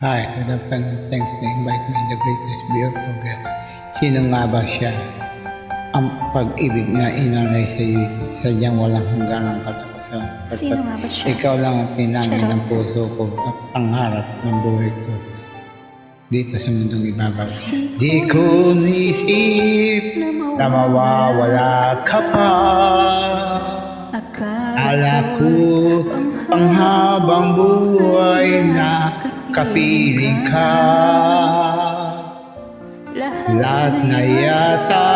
Hi, good afternoon. Thanks to invite me in the greatest beer program. Sino nga ba siya? Ang pag-ibig na inalay sa iyo, sadyang walang hangganang katapusan. Sino nga ba siya? Ikaw lang ang tinangin Charot. ng puso ko at pangarap ng buhay ko dito sa mundong ibabaw. Di ko nisip na mawawala ka pa. Akala ko panghabang buhay na kapiling ka. Lahat na yata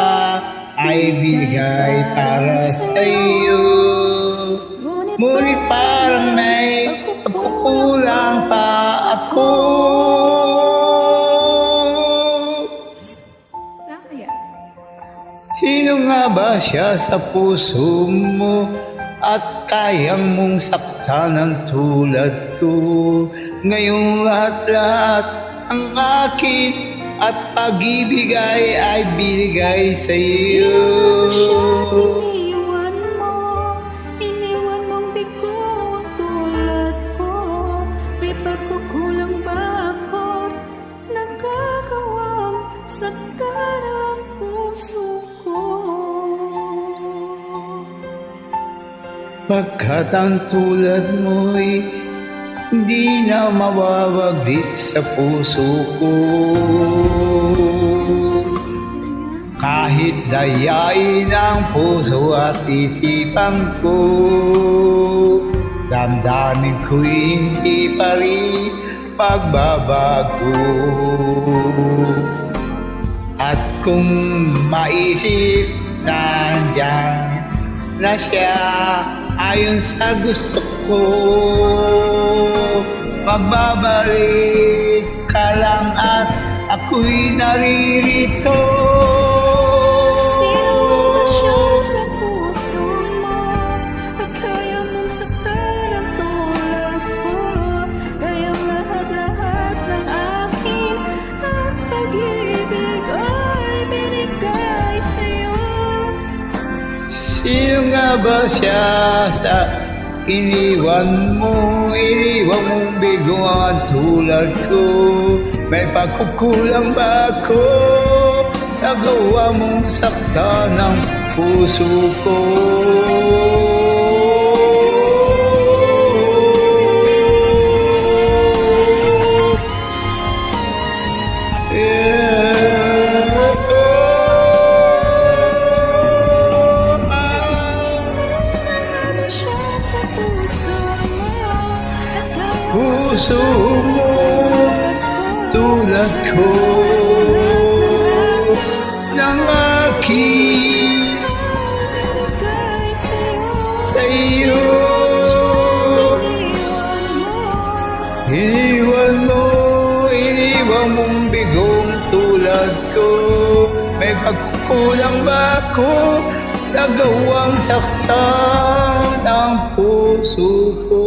ay bigay para sa iyo. Ngunit parang may pagkukulang pa ako. Sino nga ba siya sa puso mo at kayang mong saktan ng tulad ko? Ngayong lahat-lahat ang akin at pag-ibig ay binigay sa iyo. Iniwan mong di ko ang tulad ko. May pagkukulang ba ako? Nagkakawang saktan ang puso ko. Pagkat ang tulad mo'y hindi na mawawaglit sa puso ko. Kahit dayain ang puso at isipan ko, damdamin ko'y hindi pa rin pagbabago. At kung maisip na andyan na siya ayon sa gusto ko, magbabalik ka lang at ako'y naririto. Sino ba siya sa puso mo at kaya mong saktan ang tulad ko? Kayang lahat-lahat ng akin at pag-ibig ay binigay sa'yo. Sino nga ba siya sa iniwan mong bigo ang tulad ko? May pagkukulang ba ako? Nagawa mong saktan ng puso ko. Puso mo tulad ko ng akin sa iyo. Iniwan mong bigong tulad ko. May pagkukulang ba ako? Nagawang saktan ang puso ko.